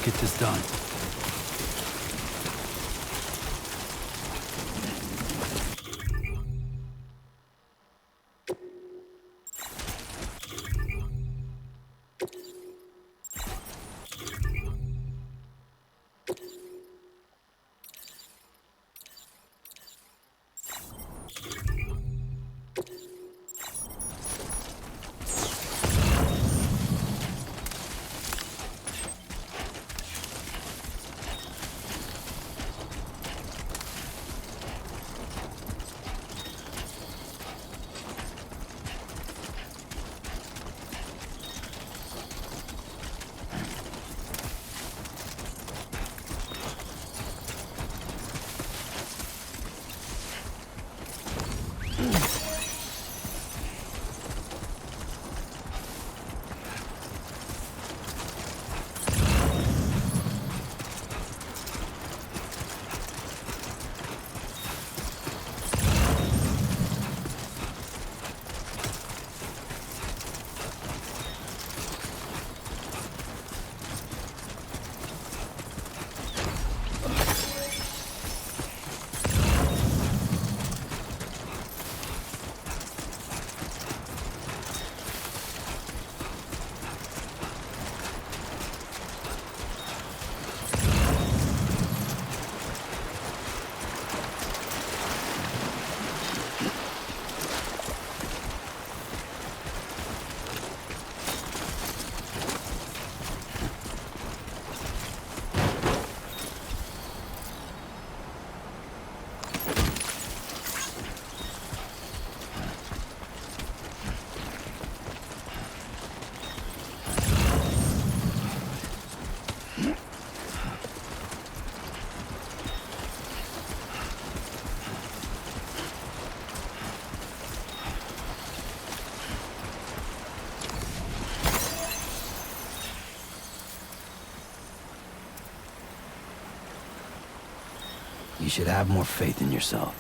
Let's get this done. You should have more faith in yourself.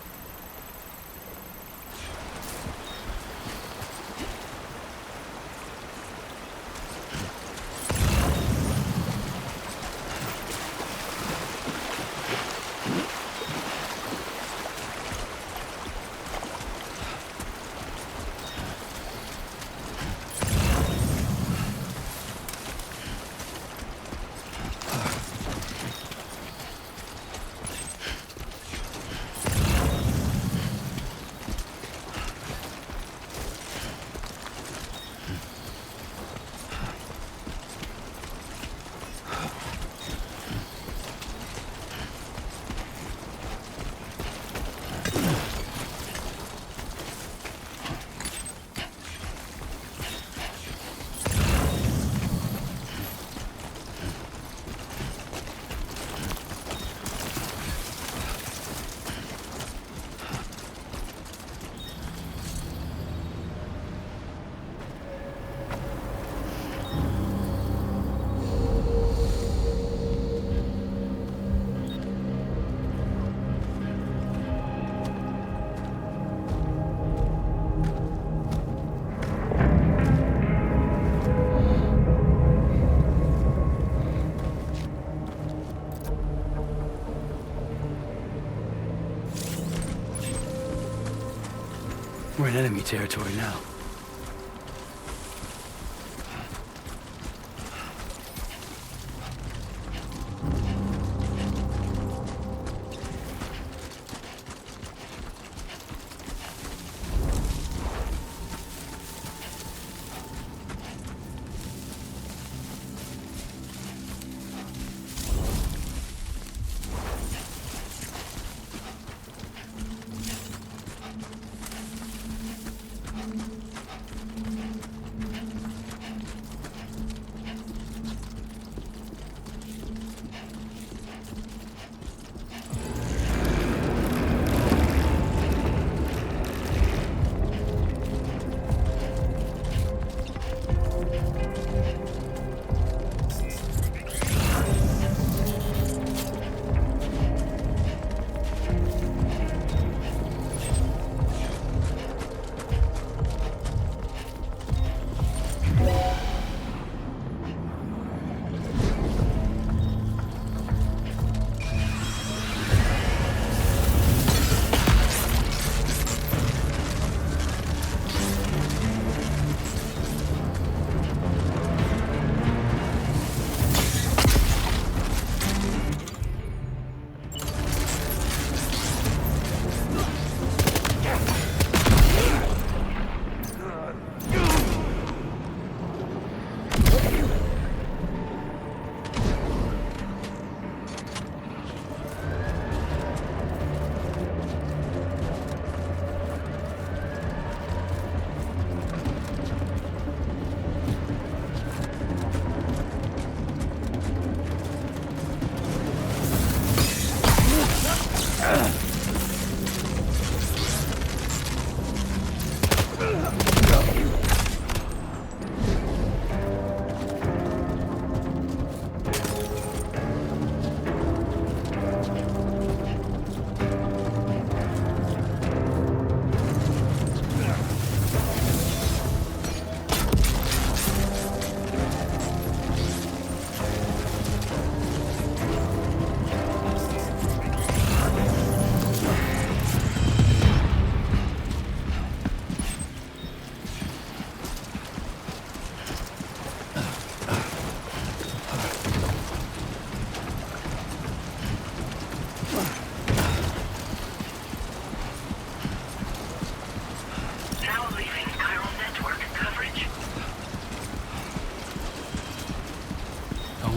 We're in enemy territory now.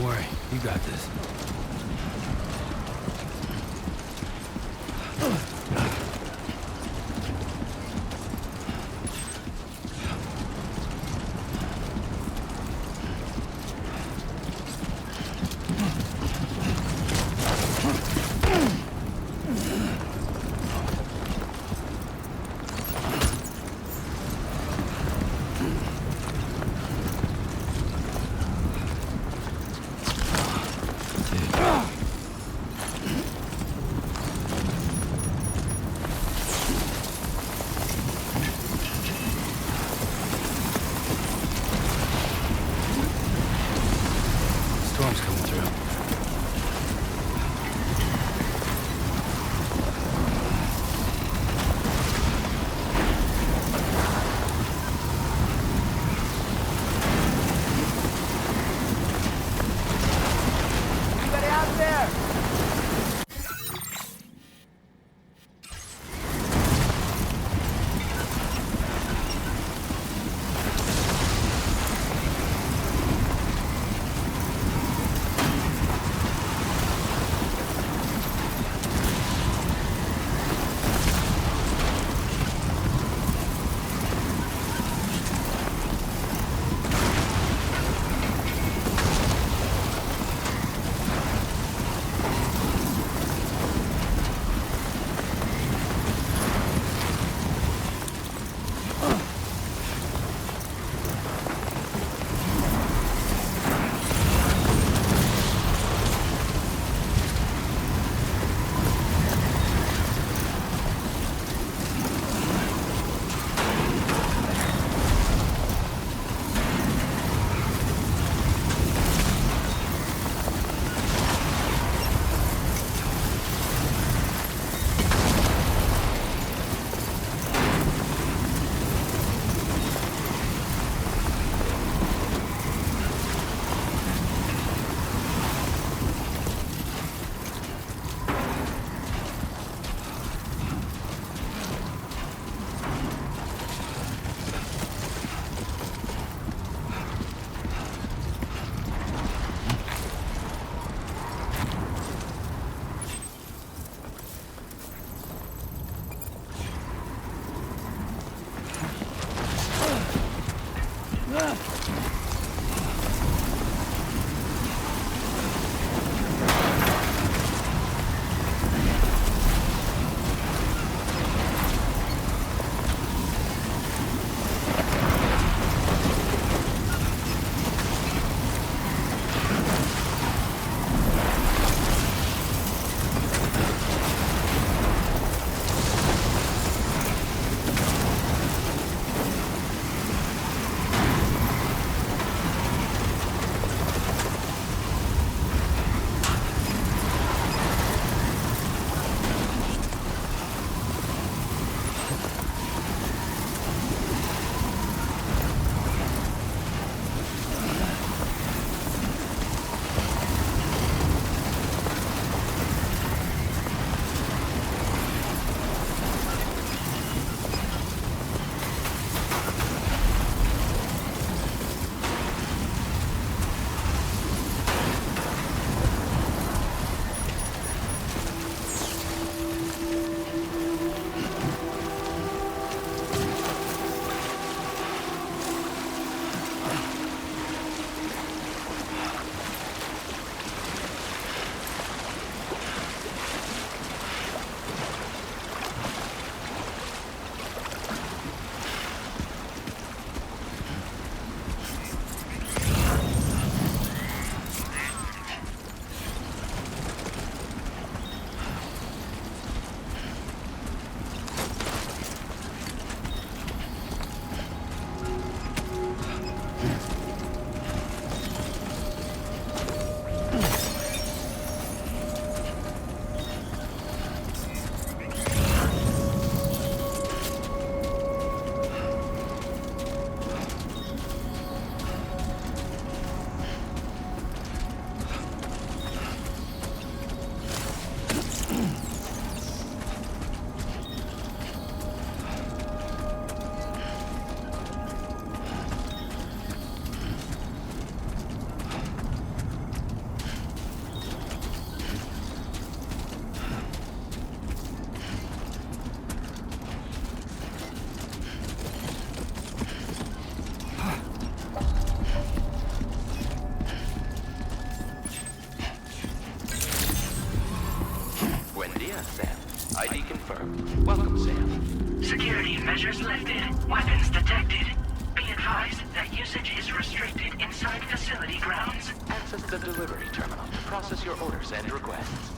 worry. You got this. Storm's coming through. Anybody out there? Yes, Sam. ID confirmed. Welcome, Sam. Security measures lifted. Weapons detected. Be advised that usage is restricted inside facility grounds. Access the delivery terminal to process your orders and requests.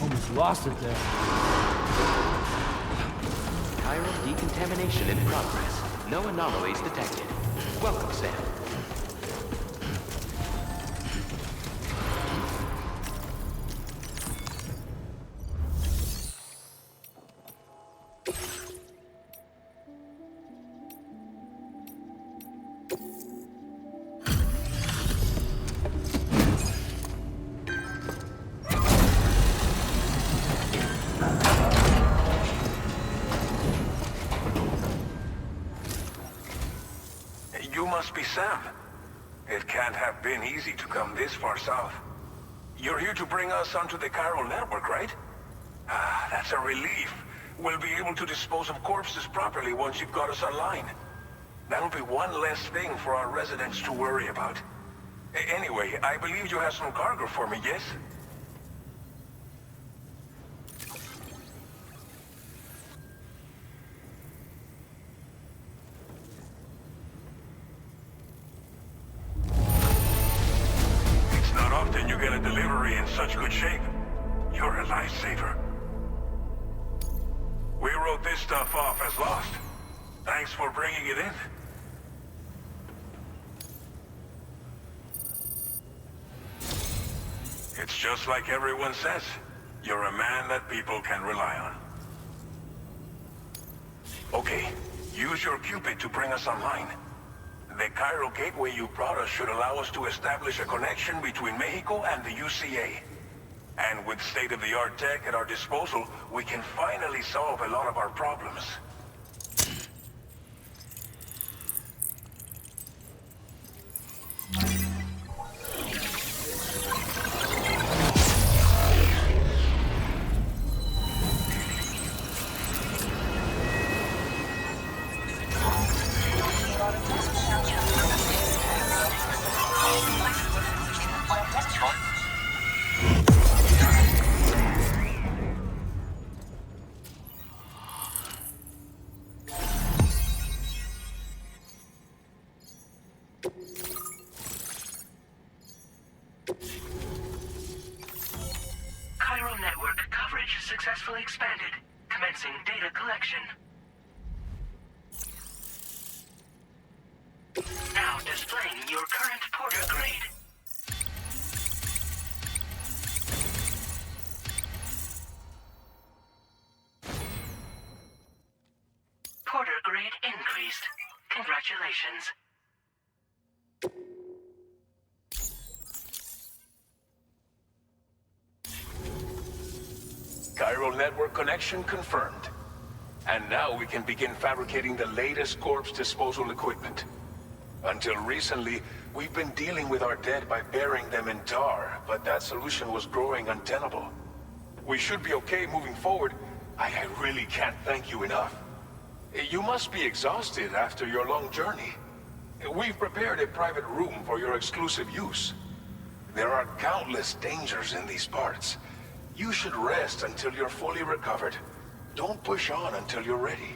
Almost lost it there. Chiral decontamination in progress. No anomalies detected. Welcome, Sam. You must be Sam. It can't have been easy to come this far south. You're here to bring us onto the chiral network, right? Ah, that's a relief. We'll be able to dispose of corpses properly once you've got us online. That'll be one less thing for our residents to worry about. Anyway, I believe you have some cargo for me, yes? Then you get a delivery in such good shape. You're a lifesaver. We wrote this stuff off as lost. Thanks for bringing it in. It's just like everyone says. You're a man that people can rely on. Okay, use your Cupid to bring us online. The chiral gateway you brought us should allow us to establish a connection between Mexico and the UCA. And with state-of-the-art tech at our disposal, we can finally solve a lot of our problems. Chiral network coverage successfully expanded. Commencing data collection. Now displaying your current Porter grade. Porter grade increased. Congratulations. Chiral network connection confirmed. And now we can begin fabricating the latest corpse disposal equipment. Until recently, we've been dealing with our dead by burying them in tar, but that solution was growing untenable. We should be okay moving forward. I really can't thank you enough. You must be exhausted after your long journey. We've prepared a private room for your exclusive use. There are countless dangers in these parts. You should rest until you're fully recovered. Don't push on until you're ready.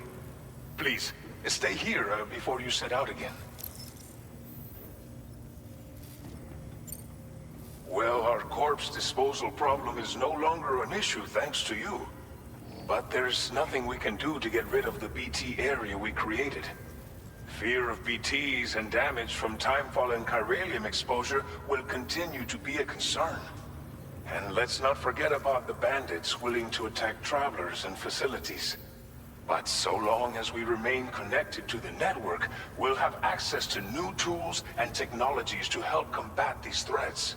Please, stay here before you set out again. Well, our corpse disposal problem is no longer an issue thanks to you. But there's nothing we can do to get rid of the BT area we created. Fear of BTs and damage from timefall and chiralium exposure will continue to be a concern. And let's not forget about the bandits willing to attack travelers and facilities. But so long as we remain connected to the network, we'll have access to new tools and technologies to help combat these threats.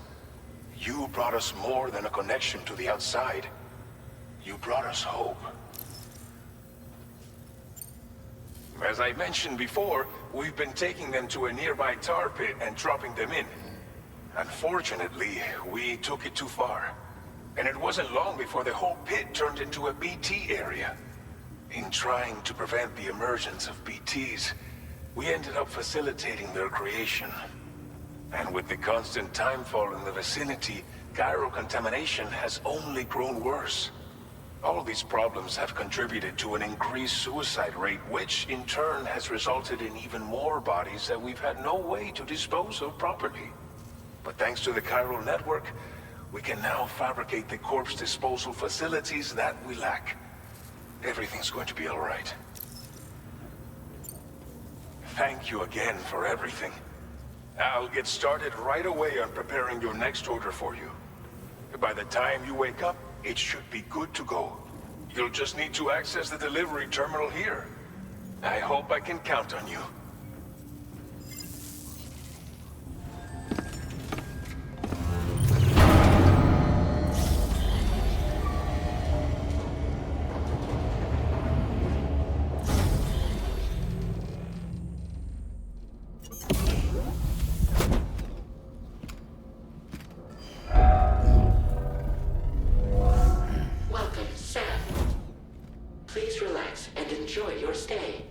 You brought us more than a connection to the outside. You brought us hope. As I mentioned before, we've been taking them to a nearby tar pit and dropping them in. Unfortunately, we took it too far. And it wasn't long before the whole pit turned into a BT area. In trying to prevent the emergence of BTs, we ended up facilitating their creation. And with the constant timefall in the vicinity, gyro contamination has only grown worse. All these problems have contributed to an increased suicide rate, which in turn has resulted in even more bodies that we've had no way to dispose of properly. But thanks to the chiral network, we can now fabricate the corpse disposal facilities that we lack. Everything's going to be all right. Thank you again for everything. I'll get started right away on preparing your next order for you. By the time you wake up, it should be good to go. You'll just need to access the delivery terminal here. I hope I can count on you. Welcome, Sam. Please relax and enjoy your stay.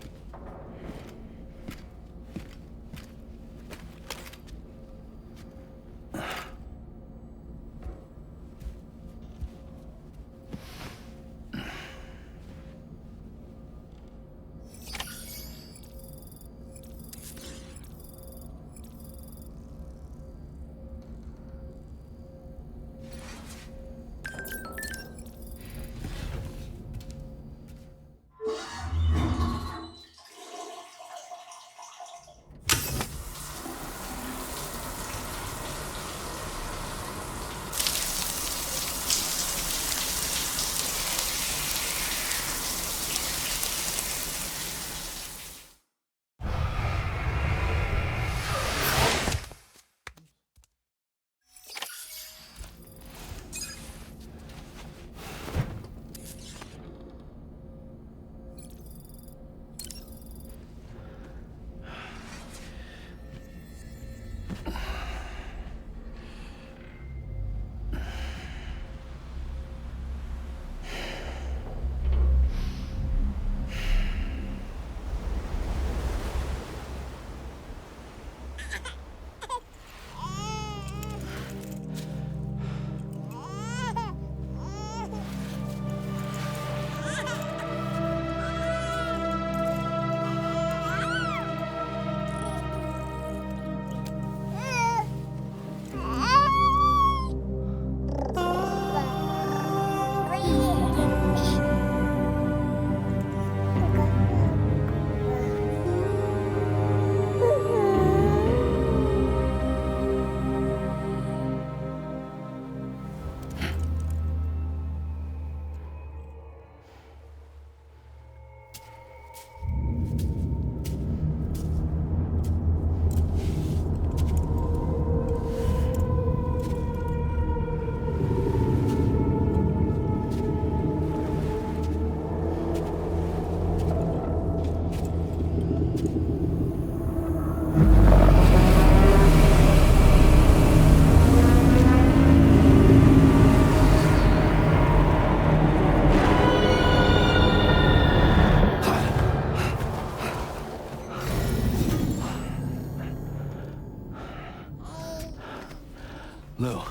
Lou.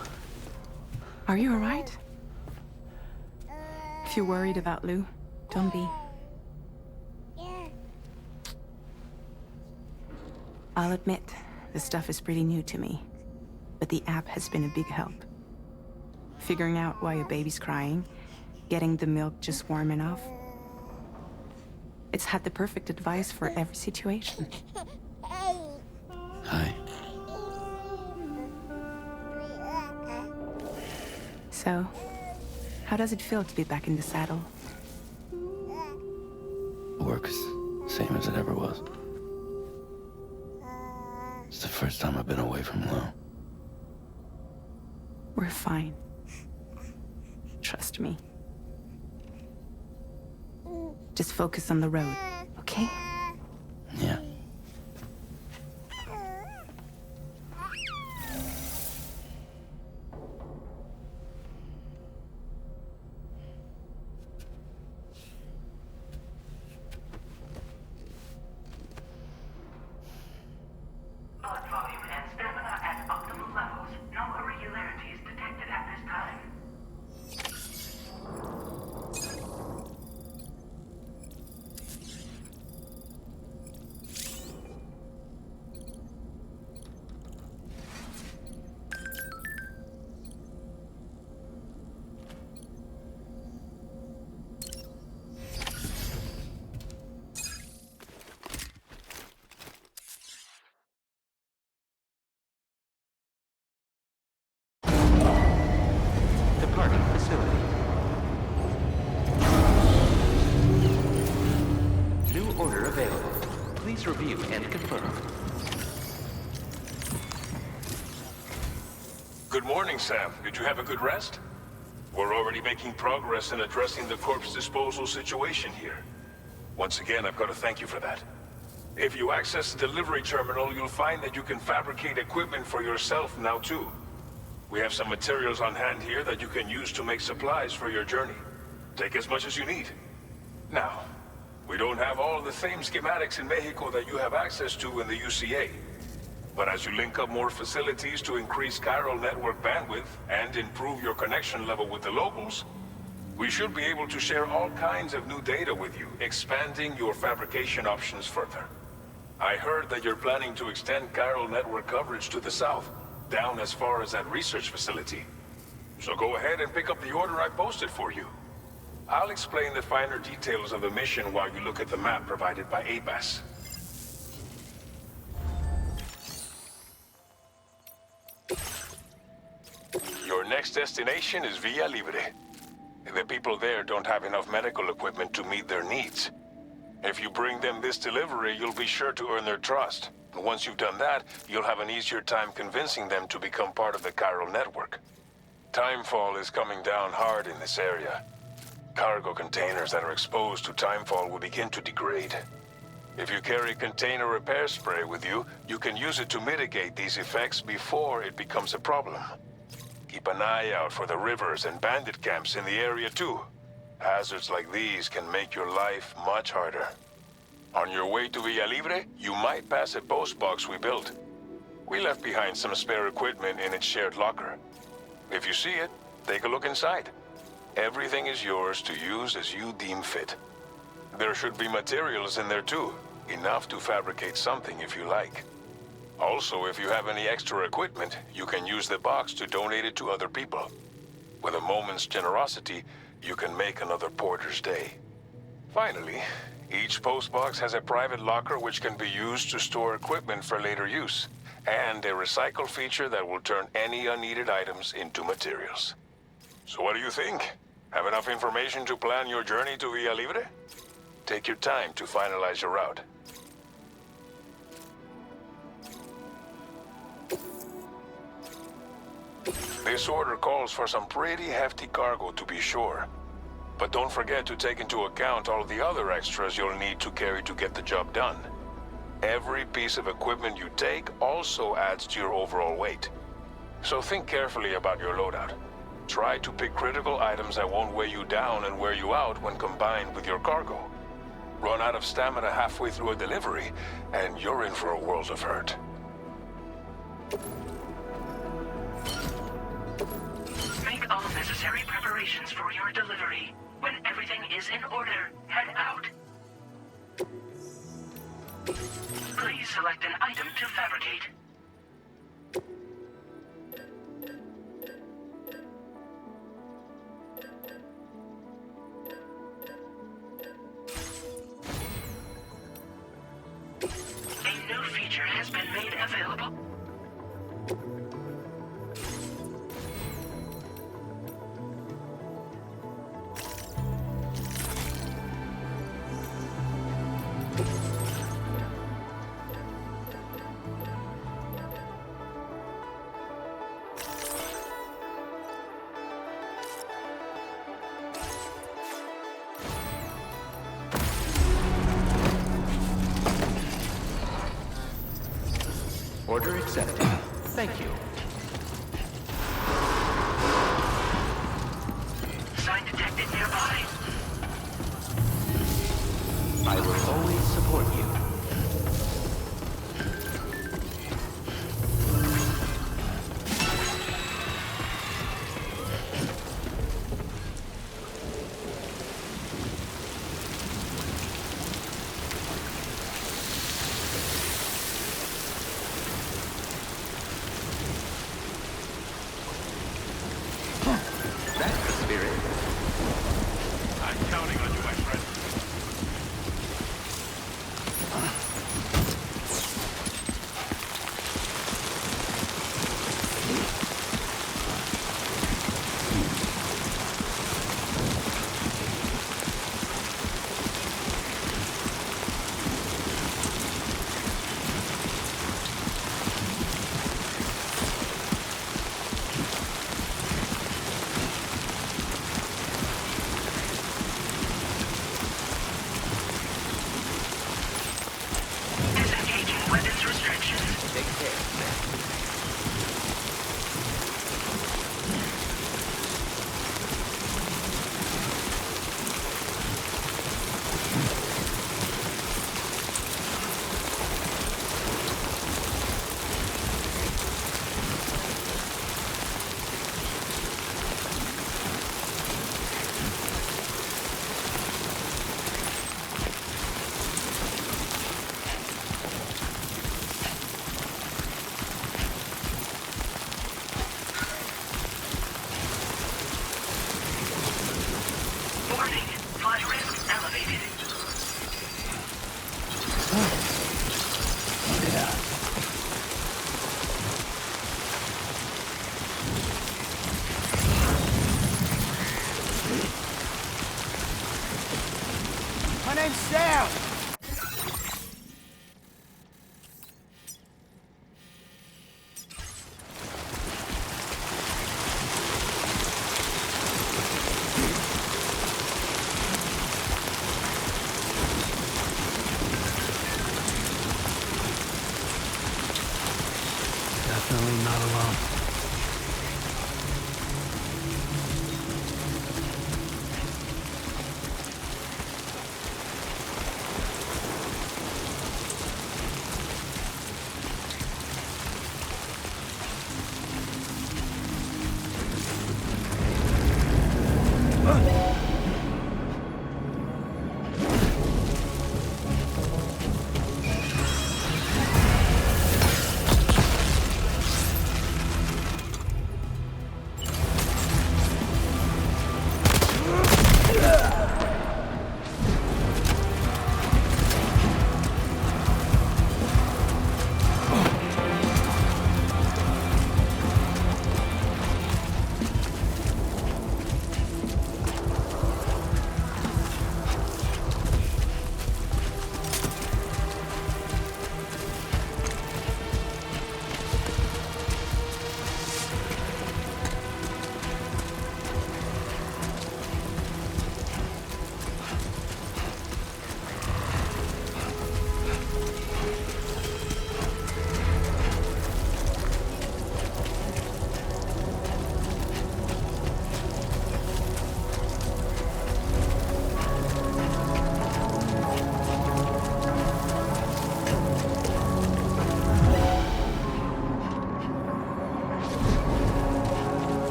Are you alright? If you're worried about Lou, don't be. I'll admit, this stuff is pretty new to me, but the app has been a big help. Figuring out why a baby's crying, getting the milk just warm enough. It's had the perfect advice for every situation. Hi. So, how does it feel to be back in the saddle? Work is the same as it ever was. It's the first time I've been away from Lou. We're fine. Trust me. Just focus on the road, okay? Yeah. Please review and confirm. Good morning, Sam. Did you have a good rest? We're already making progress in addressing the corpse disposal situation here. Once again, I've got to thank you for that. If you access the delivery terminal, you'll find that you can fabricate equipment for yourself now too. We have some materials on hand here that you can use to make supplies for your journey. Take as much as you need. Now, we don't have all the same schematics in Mexico that you have access to in the UCA. But as you link up more facilities to increase chiral network bandwidth and improve your connection level with the locals, we should be able to share all kinds of new data with you, expanding your fabrication options further. I heard that you're planning to extend chiral network coverage to the south, down as far as that research facility. So go ahead and pick up the order I posted for you. I'll explain the finer details of the mission while you look at the map provided by ABAS. Your next destination is Villa Libre. The people there don't have enough medical equipment to meet their needs. If you bring them this delivery, you'll be sure to earn their trust. And once you've done that, you'll have an easier time convincing them to become part of the chiral network. Timefall is coming down hard in this area. Cargo containers that are exposed to timefall will begin to degrade. If you carry container repair spray with you, you can use it to mitigate these effects before it becomes a problem. Keep an eye out for the rivers and bandit camps in the area too. Hazards like these can make your life much harder. On your way to Villa Libre, you might pass a post box we built. We left behind some spare equipment in its shared locker. If you see it, take a look inside. Everything is yours to use as you deem fit. There should be materials in there too, enough to fabricate something if you like. Also, if you have any extra equipment, you can use the box to donate it to other people. With a moment's generosity, you can make another porter's day. Finally, each postbox has a private locker which can be used to store equipment for later use, and a recycle feature that will turn any unneeded items into materials. So what do you think? Have enough information to plan your journey to Villa Libre? Take your time to finalize your route. This order calls for some pretty hefty cargo to be sure. But don't forget to take into account all the other extras you'll need to carry to get the job done. Every piece of equipment you take also adds to your overall weight. So think carefully about your loadout. Try to pick critical items that won't weigh you down and wear you out when combined with your cargo. Run out of stamina halfway through a delivery, and you're in for a world of hurt. Make all necessary preparations for your delivery. When everything is in order, head out. Please select an item to fabricate. A new feature has been made available. Order accepted. Thank you. Sign detected nearby. I will always support you. definitely not alone.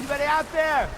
Anybody out there?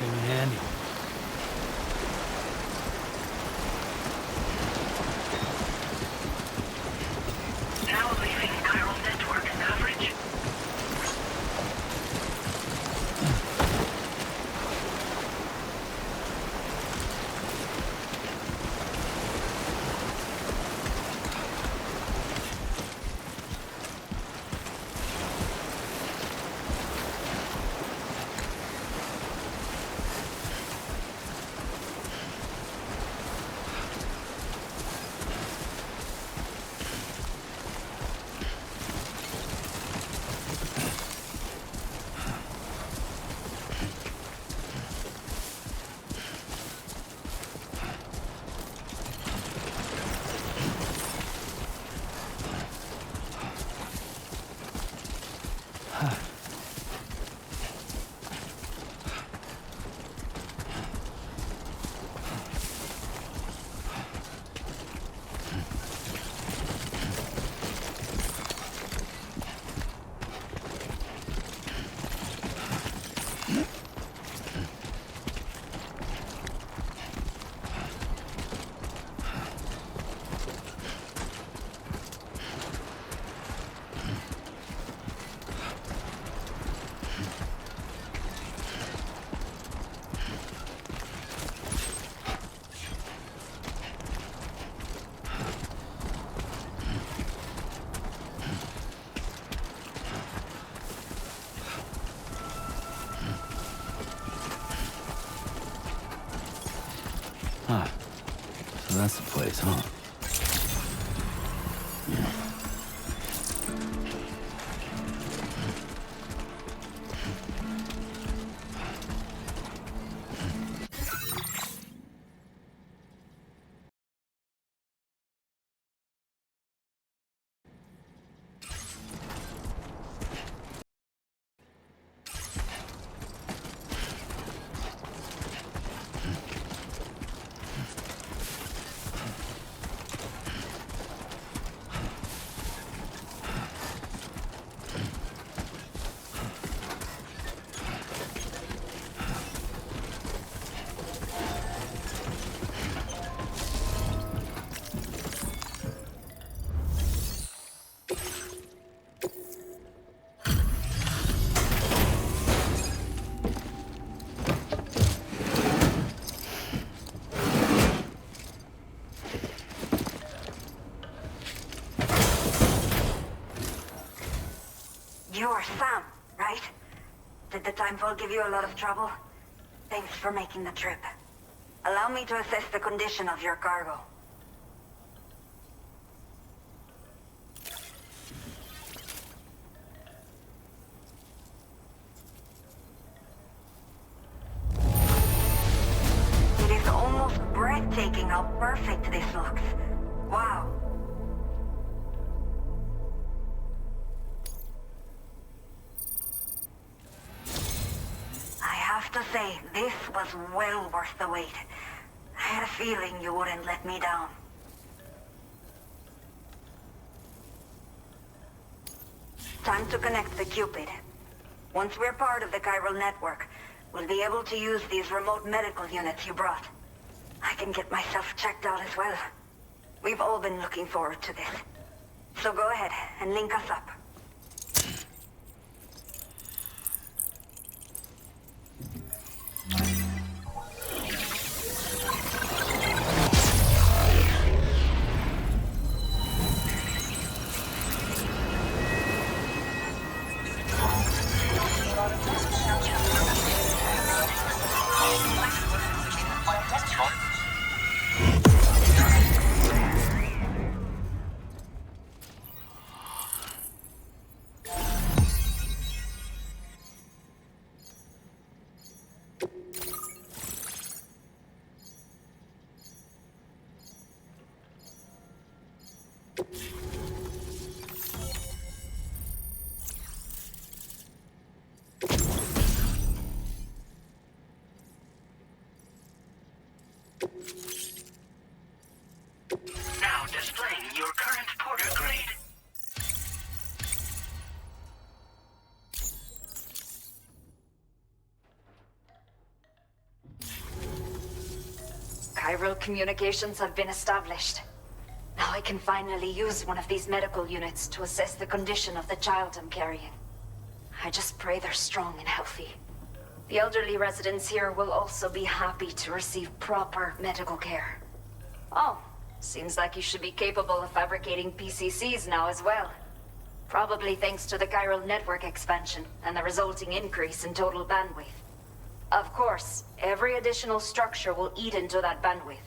Been handy. Now leaving chiral network coverage. Huh. So that's the place, huh? You're Sam, right? Did the timefall give you a lot of trouble? Thanks for making the trip. Allow me to assess the condition of your cargo. It is almost breathtaking how perfect this looks. Wow. I have to say, this was well worth the wait. I had a feeling you wouldn't let me down. Time to connect the Cupid. Once we're part of the chiral network, we'll be able to use these remote medical units you brought. I can get myself checked out as well. We've all been looking forward to this. So go ahead and link us up. Now displaying your current porter grade. Chiral communications have been established. Now I can finally use one of these medical units to assess the condition of the child I'm carrying. I just pray they're strong and healthy. The elderly residents here will also be happy to receive proper medical care. Oh, seems like you should be capable of fabricating PCCs now as well. Probably thanks to the chiral network expansion and the resulting increase in total bandwidth. Of course, every additional structure will eat into that bandwidth,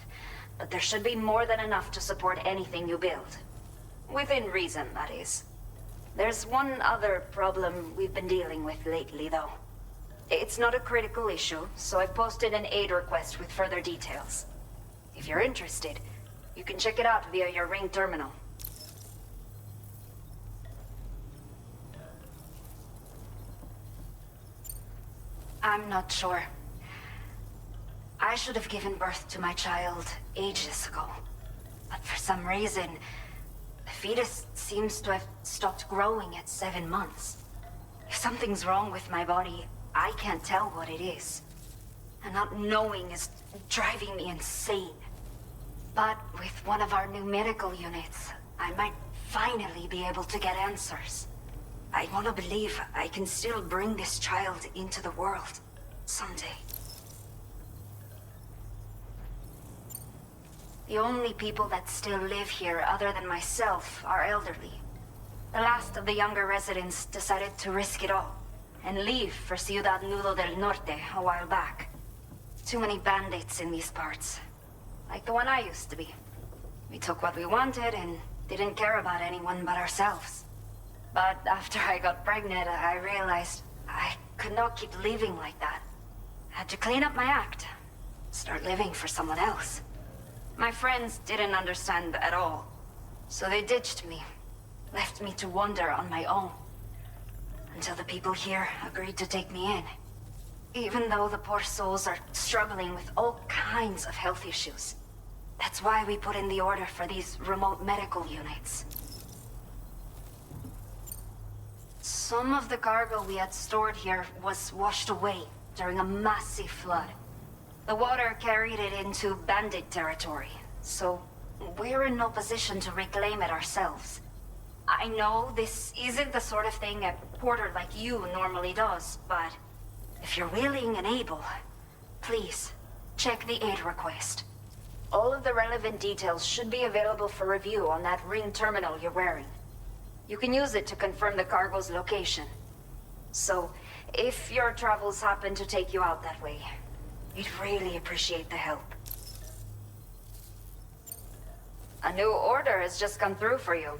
but there should be more than enough to support anything you build. Within reason, that is. There's one other problem we've been dealing with lately, though. It's not a critical issue, so I posted an aid request with further details. If you're interested, you can check it out via your ring terminal. I'm not sure. I should have given birth to my child ages ago. But for some reason, the fetus seems to have stopped growing at 7 months. If something's wrong with my body, I can't tell what it is. And not knowing is driving me insane. But with one of our new medical units, I might finally be able to get answers. I want to believe I can still bring this child into the world someday. The only people that still live here other than myself are elderly. The last of the younger residents decided to risk it all and leave for Ciudad Nudo del Norte a while back. Too many bandits in these parts. Like the one I used to be. We took what we wanted and didn't care about anyone but ourselves. But after I got pregnant, I realized I could not keep living like that. I had to clean up my act. Start living for someone else. My friends didn't understand at all. So they ditched me. Left me to wander on my own. Until the people here agreed to take me in. Even though the poor souls are struggling with all kinds of health issues. That's why we put in the order for these remote medical units. Some of the cargo we had stored here was washed away during a massive flood. The water carried it into bandit territory, so we're in no position to reclaim it ourselves. I know this isn't the sort of thing a porter like you normally does, but if you're willing and able, please, check the aid request. All of the relevant details should be available for review on that ring terminal you're wearing. You can use it to confirm the cargo's location. So, if your travels happen to take you out that way, we'd really appreciate the help. A new order has just come through for you.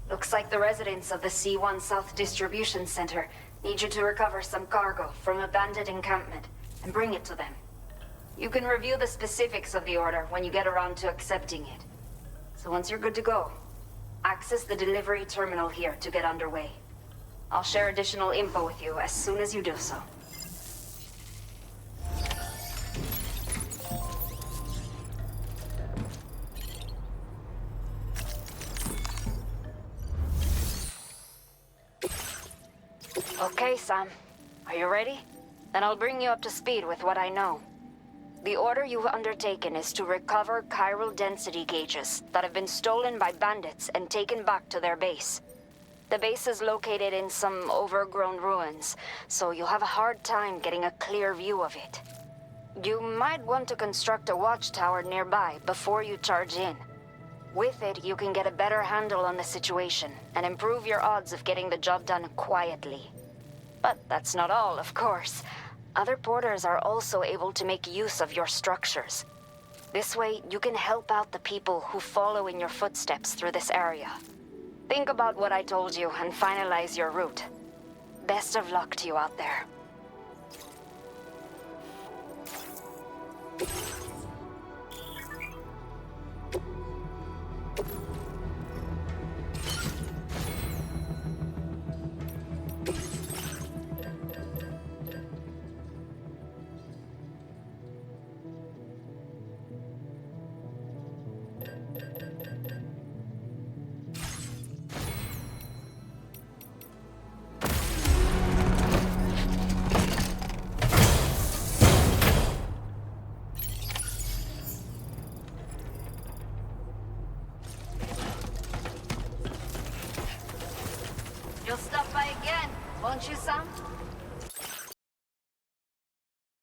Looks like the residents of the C1 South Distribution Center need you to recover some cargo from a bandit encampment and bring it to them. You can review the specifics of the order when you get around to accepting it. So once you're good to go, access the delivery terminal here to get underway. I'll share additional info with you as soon as you do so. Okay, Sam. Are you ready? Then I'll bring you up to speed with what I know. The order you've undertaken is to recover chiral density gauges that have been stolen by bandits and taken back to their base. The base is located in some overgrown ruins, so you'll have a hard time getting a clear view of it. You might want to construct a watchtower nearby before you charge in. With it, you can get a better handle on the situation and improve your odds of getting the job done quietly. But that's not all, of course. Other porters are also able to make use of your structures. This way, you can help out the people who follow in your footsteps through this area. Think about what I told you and finalize your route. Best of luck to you out there. Want you some?